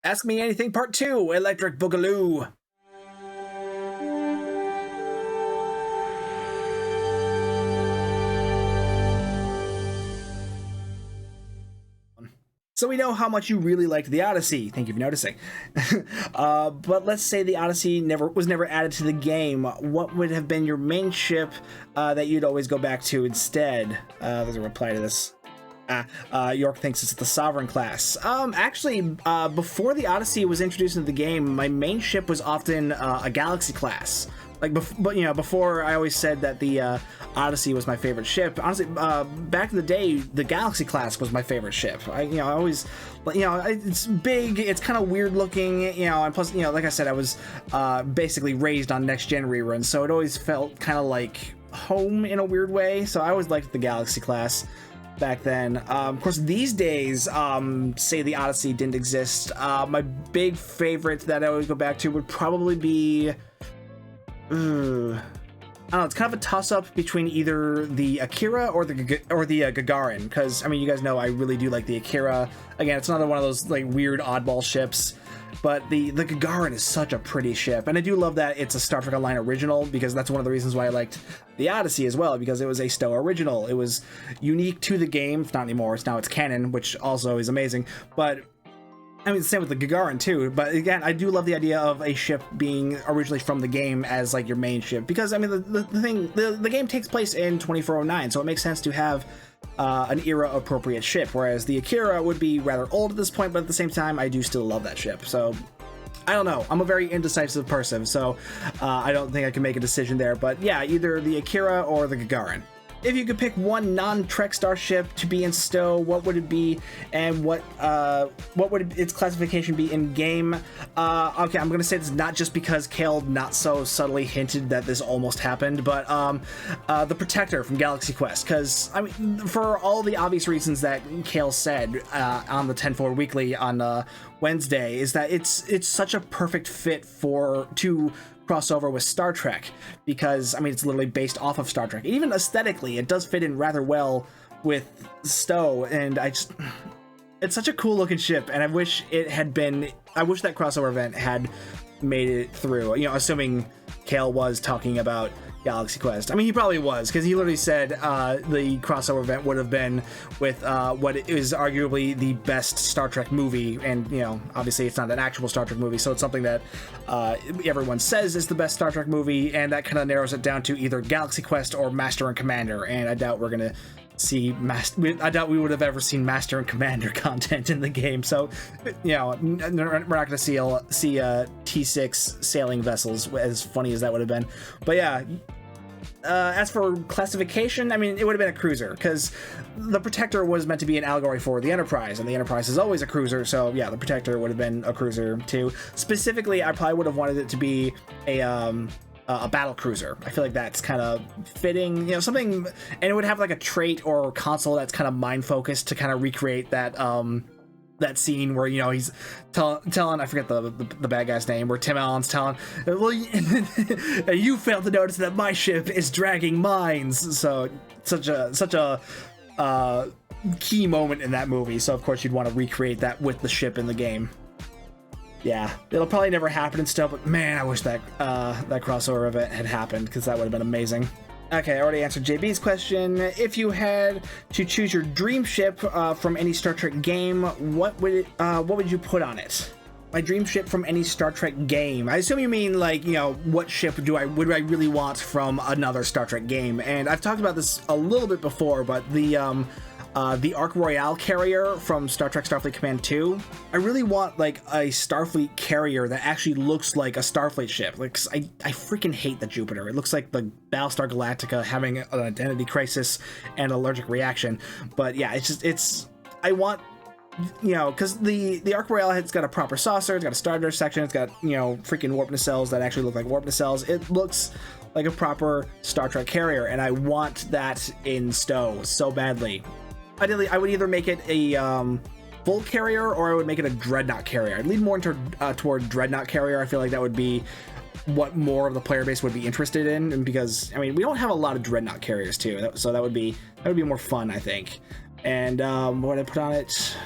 Ask Me Anything Part 2, Electric Boogaloo. So we know how much you really liked the Odyssey. Thank you for noticing. But let's say the Odyssey was never added to the game. What would have been your main ship that you'd always go back to instead? There's a reply to this. York thinks it's the Sovereign class. Actually, before the Odyssey was introduced into the game, my main ship was often a Galaxy class. Like, before I always said that the Odyssey was my favorite ship. Honestly, back in the day, the Galaxy class was my favorite ship. I always, it's big, it's kind of weird looking, and plus, like I said, I was basically raised on next gen reruns, so it always felt kind of like home in a weird way. So I always liked the Galaxy class back then. Of course, these days, say the Odyssey didn't exist, my big favorite that I always go back to would probably be, I don't know, it's kind of a toss-up between either the Akira or the Gagarin, because, I mean, you guys know I really do like the Akira. Again, it's another one of those, like, weird oddball ships, but the Gagarin is such a pretty ship, and I do love that it's a Star Trek Online original, because that's one of the reasons why I liked the Odyssey as well, because it was a Stow original. It was unique to the game. It's not anymore. Now it's canon, which also is amazing, but I mean, same with the Gagarin too, but again, I do love the idea of a ship being originally from the game as like your main ship, because I mean, the game takes place in 2409, so it makes sense to have an era appropriate ship, whereas the Akira would be rather old at this point, but at the same time, I do still love that ship. So I don't know, I'm a very indecisive person, so I don't think I can make a decision there, but yeah, either the Akira or the Gagarin. If you could pick one non-Trek starship to be in Stow, what would it be, and what would its classification be in game? Okay, I'm gonna say this not just because Kale not so subtly hinted that this almost happened, but the Protector from Galaxy Quest, because I mean, for all the obvious reasons that Kale said on the 10-4 Weekly on Wednesday, is that it's such a perfect fit to crossover with Star Trek, because I mean, it's literally based off of Star Trek. Even aesthetically, it does fit in rather well with Stow, and it's such a cool looking ship, and I wish that crossover event had made it through, assuming Kale was talking about Galaxy Quest. I mean, he probably was, because he literally said the crossover event would have been with what is arguably the best Star Trek movie, and obviously it's not an actual Star Trek movie, so it's something that everyone says is the best Star Trek movie, and that kind of narrows it down to either Galaxy Quest or Master and Commander, and I doubt we're gonna see I doubt we would have ever seen Master and Commander content in the game, so we're not gonna see T6 sailing vessels, as funny as that would have been. But yeah, as for classification, I mean, it would have been a cruiser, because the Protector was meant to be an allegory for the Enterprise, and the Enterprise is always a cruiser, so yeah, the Protector would have been a cruiser too. Specifically, I probably would have wanted it to be a battle cruiser. I feel like that's kind of fitting, something, and it would have like a trait or console that's kind of mind focused to kind of recreate that that scene where he's telling I forget the bad guy's name, where Tim Allen's telling, well, you failed to notice that my ship is dragging mines. So such a key moment in that movie, so of course you'd want to recreate that with the ship in the game. Yeah, it'll probably never happen and stuff, but man, I wish that that crossover event had happened, because that would have been amazing. Okay, I already answered JB's question. If you had to choose your dream ship from any Star Trek game, what would you put on it? My dream ship from any Star Trek game. I assume you mean like, what ship would I really want from another Star Trek game? And I've talked about this a little bit before, but the Ark Royale carrier from Star Trek Starfleet Command 2. I really want like a Starfleet carrier that actually looks like a Starfleet ship. Like, I freaking hate the Jupiter. It looks like the Battlestar Galactica having an identity crisis and allergic reaction. But yeah, I want, because the Ark Royale has got a proper saucer, it's got a starter section, it's got, freaking warp nacelles that actually look like warp nacelles. It looks like a proper Star Trek carrier, and I want that in Stow so badly. Ideally, I would either make it a full carrier, or I would make it a dreadnought carrier. I'd lean more toward dreadnought carrier. I feel like that would be what more of the player base would be interested in, and because I mean, we don't have a lot of dreadnought carriers too, so that would be more fun, I think. And what would I put on it?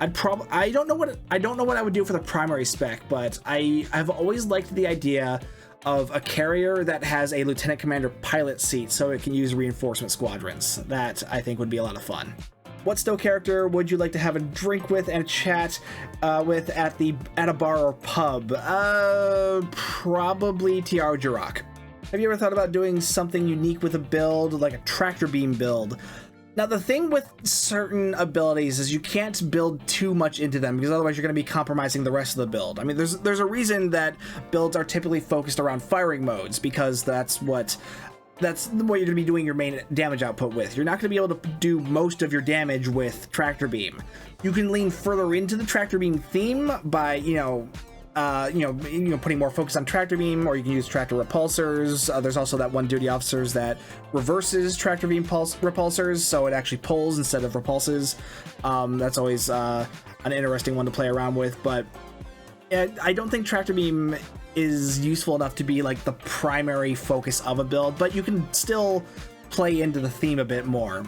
I don't know what I would do for the primary spec, but I've always liked the idea of a carrier that has a lieutenant commander pilot seat so it can use reinforcement squadrons. That I think would be a lot of fun. What Stow character would you like to have a drink with and chat with at a bar or pub? Probably Tiara Jirok. Have you ever thought about doing something unique with a build, like a tractor beam build? Now, the thing with certain abilities is you can't build too much into them because otherwise you're going to be compromising the rest of the build. I mean, there's a reason that builds are typically focused around firing modes, because that's what you're going to be doing your main damage output with. You're not going to be able to do most of your damage with tractor beam. You can lean further into the tractor beam theme by, putting more focus on tractor beam, or you can use tractor repulsors. There's also that one duty officers that reverses tractor beam repulsors, so it actually pulls instead of repulses. That's always an interesting one to play around with, but I don't think tractor beam is useful enough to be like the primary focus of a build, but you can still play into the theme a bit more.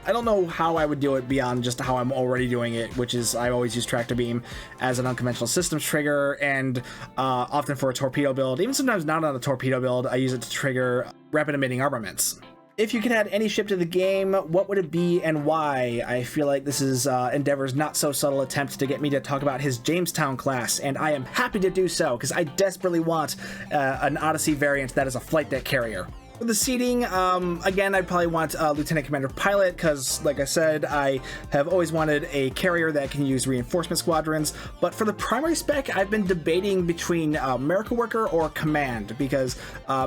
I don't know how I would do it beyond just how I'm already doing it, which is I always use tractor beam as an unconventional systems trigger, and often for a torpedo build. Even sometimes not on a torpedo build, I use it to trigger rapid emitting armaments. If you could add any ship to the game, what would it be and why? I feel like this is Endeavor's not so subtle attempt to get me to talk about his Jamestown class, and I am happy to do so because I desperately want an Odyssey variant that is a flight deck carrier. For the seating, again, I'd probably want Lieutenant Commander Pilot because, like I said, I have always wanted a carrier that can use reinforcement squadrons. But for the primary spec, I've been debating between Miracle Worker or Command, because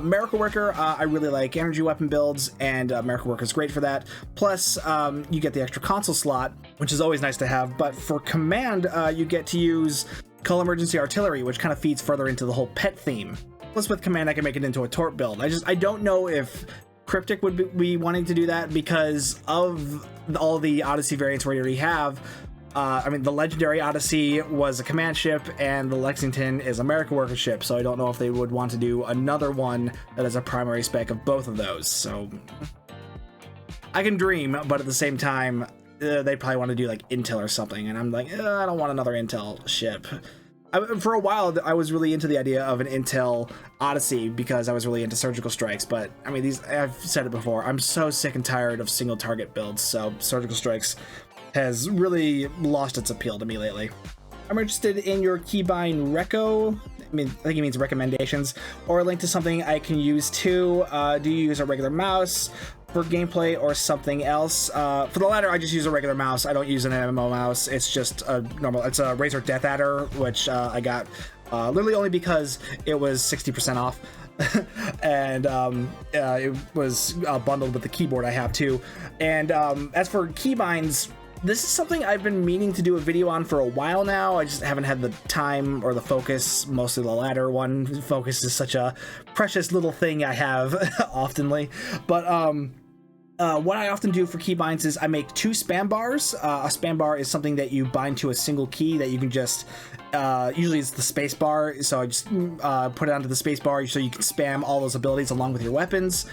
Miracle Worker, I really like energy weapon builds, and Miracle Worker is great for that. Plus, you get the extra console slot, which is always nice to have. But for Command, you get to use Call Emergency Artillery, which kind of feeds further into the whole pet theme. Plus, with Command, I can make it into a Torp build. I don't know if Cryptic would be wanting to do that because of all the Odyssey variants we already have. The Legendary Odyssey was a Command ship, and the Lexington is a Miracle Worker ship, so I don't know if they would want to do another one that is a primary spec of both of those. So I can dream, but at the same time, they'd probably want to do like Intel or something, and I'm like, I don't want another Intel ship. For a while, I was really into the idea of an Intel Odyssey because I was really into surgical strikes, but I mean, I've said it before, I'm so sick and tired of single target builds, so surgical strikes has really lost its appeal to me lately. I'm interested in your Keybind reco. I think he means recommendations, or a link to something I can use too. Do you use a regular mouse for gameplay or something else? For the latter, I just use a regular mouse. I don't use an MMO mouse. It's just it's a Razer Death Adder, which I got literally only because it was 60% off. And it was bundled with the keyboard I have too. And as for keybinds, this is something I've been meaning to do a video on for a while now. I just haven't had the time or the focus, mostly the latter one. Focus is such a precious little thing I have oftenly. But what I often do for keybinds is I make 2 spam bars. A spam bar is something that you bind to a single key that you can just, usually it's the space bar, so I just put it onto the space bar so you can spam all those abilities along with your weapons.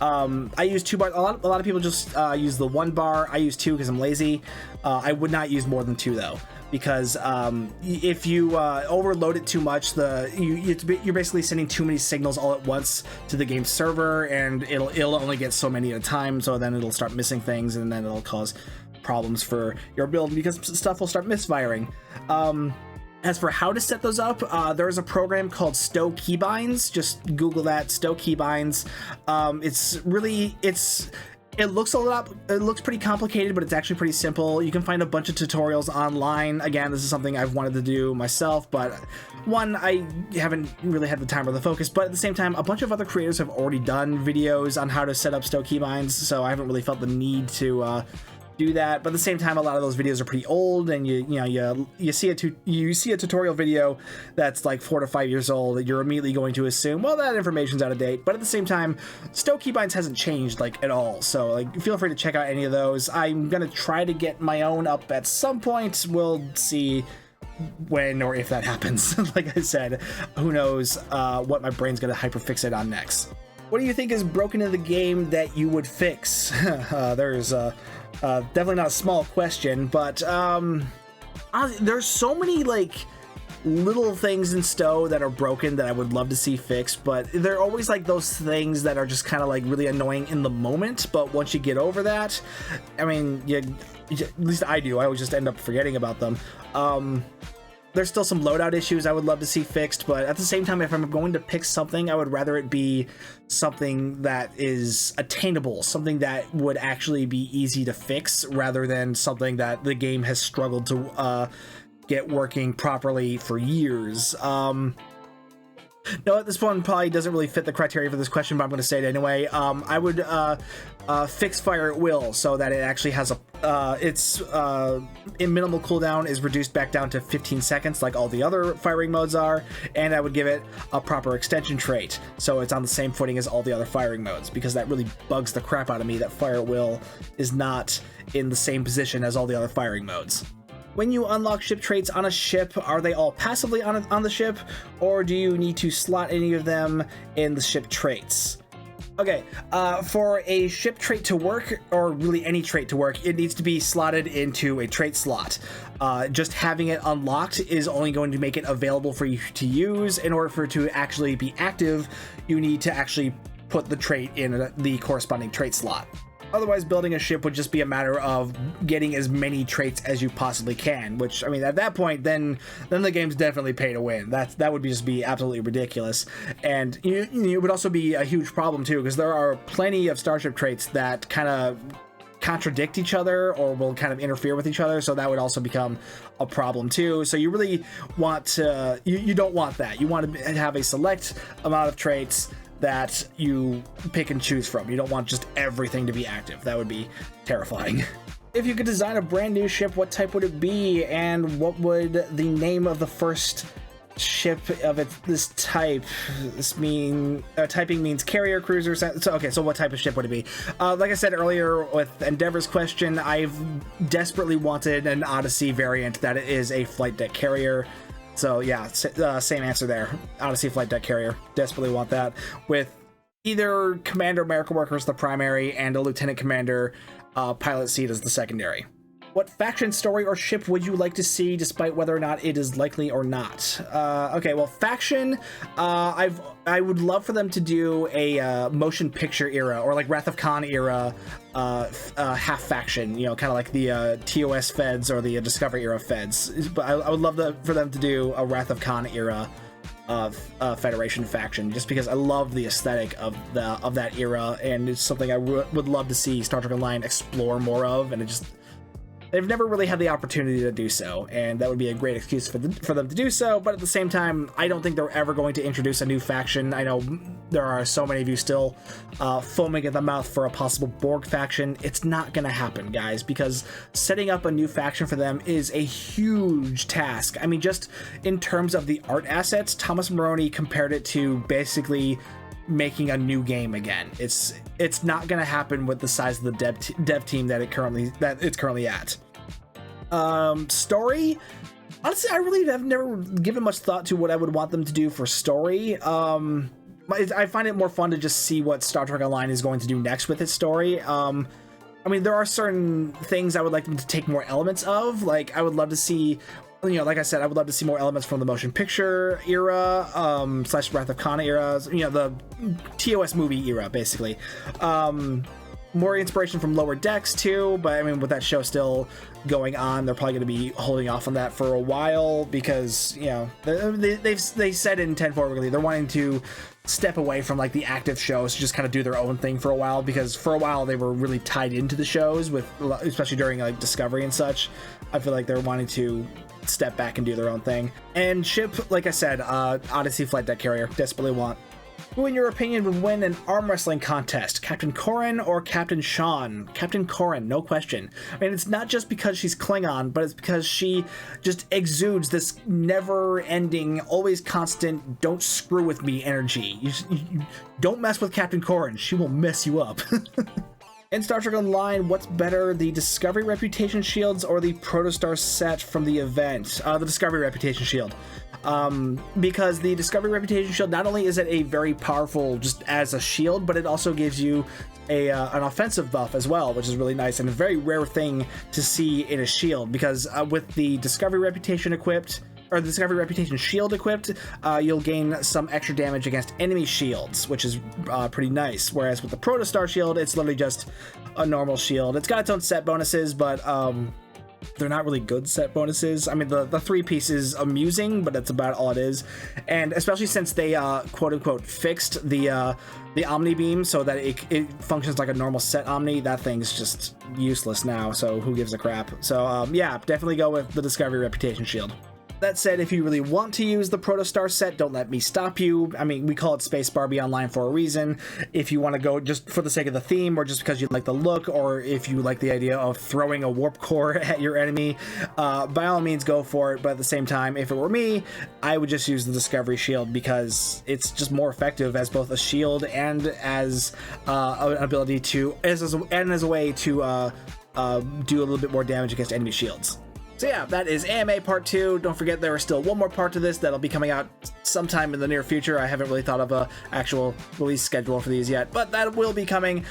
I use 2 bars. A lot of people just use the 1 bar. I use 2 because I'm lazy. I would not use more than 2 though, because if you overload it too much, you're basically sending too many signals all at once to the game server, and it'll only get so many at a time, so then it'll start missing things, and then it'll cause problems for your build because stuff will start misfiring. As for how to set those up, there's a program called Stow Keybinds. Just Google that, Stow Keybinds. It looks pretty complicated, but it's actually pretty simple. You can find a bunch of tutorials online. Again, this is something I've wanted to do myself, but one, I haven't really had the time or the focus, but at the same time, a bunch of other creators have already done videos on how to set up Stow Keybinds, so I haven't really felt the need to do that. But at the same time, a lot of those videos are pretty old, and you see a tutorial video that's like 4 to 5 years old, you're immediately going to assume, well, that information's out of date. But at the same time, Stow Keybinds hasn't changed like at all, so like feel free to check out any of those. I'm gonna try to get my own up at some point. We'll see when or if that happens. Like I said, who knows what my brain's gonna hyperfixate on next. What do you think is broken in the game that you would fix? There's definitely not a small question, but There's so many like little things in Stow that are broken that I would love to see fixed, but they're always like those things that are just kind of like really annoying in the moment, but once you get over that, I mean, at least I do, I always just end up forgetting about them. There's still some loadout issues I would love to see fixed, but at the same time, if I'm going to pick something, I would rather it be something that is attainable, something that would actually be easy to fix, rather than something that the game has struggled to get working properly for years. No, this one probably doesn't really fit the criteria for this question, but I'm going to say it anyway. I would fix fire at will so that it actually has its in minimal cooldown is reduced back down to 15 seconds like all the other firing modes are, and I would give it a proper extension trait so it's on the same footing as all the other firing modes, because that really bugs the crap out of me that fire at will is not in the same position as all the other firing modes. When you unlock ship traits on a ship, are they all passively on the ship, or do you need to slot any of them in the ship traits? Okay, for a ship trait to work, or really any trait to work, it needs to be slotted into a trait slot. Just having it unlocked is only going to make it available for you to use. In order for it to actually be active, you need to actually put the trait in the corresponding trait slot. Otherwise, building a ship would just be a matter of getting as many traits as you possibly can, which, I mean, at that point, then the game's definitely pay to win. That would just be absolutely ridiculous. And it would also be a huge problem, too, because there are plenty of starship traits that kind of contradict each other or will kind of interfere with each other, so that would also become a problem, too. So you really want to... You don't want that. You want to have a select amount of traits that you pick and choose from. You don't want just everything to be active. That would be terrifying. If you could design a brand new ship, what type would it be, and what would the name of the first ship of this type? Typing means carrier, cruiser. So what type of ship would it be? Like I said earlier with Endeavor's question, I've desperately wanted an Odyssey variant that is a flight deck carrier. So yeah, same answer there. Odyssey flight deck carrier. Desperately want that, with either Commander Miracle Worker as the primary and a Lieutenant Commander pilot seat as the secondary. What faction, story, or ship would you like to see, despite whether or not it is likely or not? Okay, well, faction, I would love for them to do a motion picture era, or like Wrath of Khan era half faction, kind of like the TOS feds or the Discovery era feds. But I would love for them to do a Wrath of Khan era Federation faction, just because I love the aesthetic of that era, and it's something I would love to see Star Trek Online explore more of, and they've never really had the opportunity to do so, and that would be a great excuse for them to do so. But at the same time, I don't think they're ever going to introduce a new faction. I know there are so many of you still foaming at the mouth for a possible Borg faction. It's not going to happen, guys, because setting up a new faction for them is a huge task. I mean, just in terms of the art assets, Thomas Moroni compared it to basically making a new game again. It's not going to happen with the size of the dev team that it's currently at. Story, honestly, I really have never given much thought to what I would want them to do for story. I find it more fun to just see what Star Trek Online is going to do next with its story. I mean, there are certain things I would like them to take more elements of. Like, I would love to see, like I said, I would love to see more elements from the motion picture era, / Wrath of Khan era, the TOS movie era, basically. More inspiration from Lower Decks, too, but I mean, with that show still going on, they're probably going to be holding off on that for a while, because, they said in 10-4 Weekly, they're wanting to step away from, like, the active shows to just kind of do their own thing for a while, because for a while they were really tied into the shows, especially during, like, Discovery and such. I feel like they're wanting to step back and do their own thing. And ship, like I said, Odyssey flight deck carrier, desperately want. Who, in your opinion, would win an arm wrestling contest? Captain Corrin or Captain Sean? Captain Corrin, no question. I mean, it's not just because she's Klingon, but it's because she just exudes this never-ending, always constant, don't screw with me energy. You don't mess with Captain Corrin. She will mess you up. In Star Trek Online, what's better, the Discovery Reputation Shields or the Protostar set from the event? The Discovery Reputation Shield. Because the Discovery Reputation Shield, not only is it a very powerful just as a shield, but it also gives you an offensive buff as well, which is really nice and a very rare thing to see in a shield, because with the Discovery Reputation equipped, or the Discovery Reputation Shield equipped, you'll gain some extra damage against enemy shields, which is pretty nice. Whereas with the Protostar Shield, it's literally just a normal shield. It's got its own set bonuses, but they're not really good set bonuses. I mean, the 3-piece is amusing, but that's about all it is. And especially since they quote-unquote fixed the Omni Beam so that it functions like a normal set Omni, that thing's just useless now, so who gives a crap? So yeah, definitely go with the Discovery Reputation Shield. That said, if you really want to use the Protostar set, don't let me stop you. I mean, we call it Space Barbie Online for a reason. If you want to go just for the sake of the theme, or just because you like the look, or if you like the idea of throwing a warp core at your enemy, by all means go for it. But at the same time, if it were me, I would just use the Discovery Shield, because it's just more effective as both a shield and as an ability to, as a way to do a little bit more damage against enemy shields. So yeah, that is AMA Part 2. Don't forget there is still one more part to this that'll be coming out sometime in the near future. I haven't really thought of a actual release schedule for these yet, but that will be coming,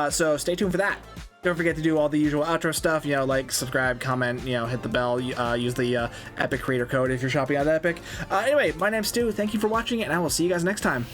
so stay tuned for that. Don't forget to do all the usual outro stuff, like, subscribe, comment, hit the bell, use the Epic creator code if you're shopping on Epic. Anyway, my name's Stu, thank you for watching, and I will see you guys next time.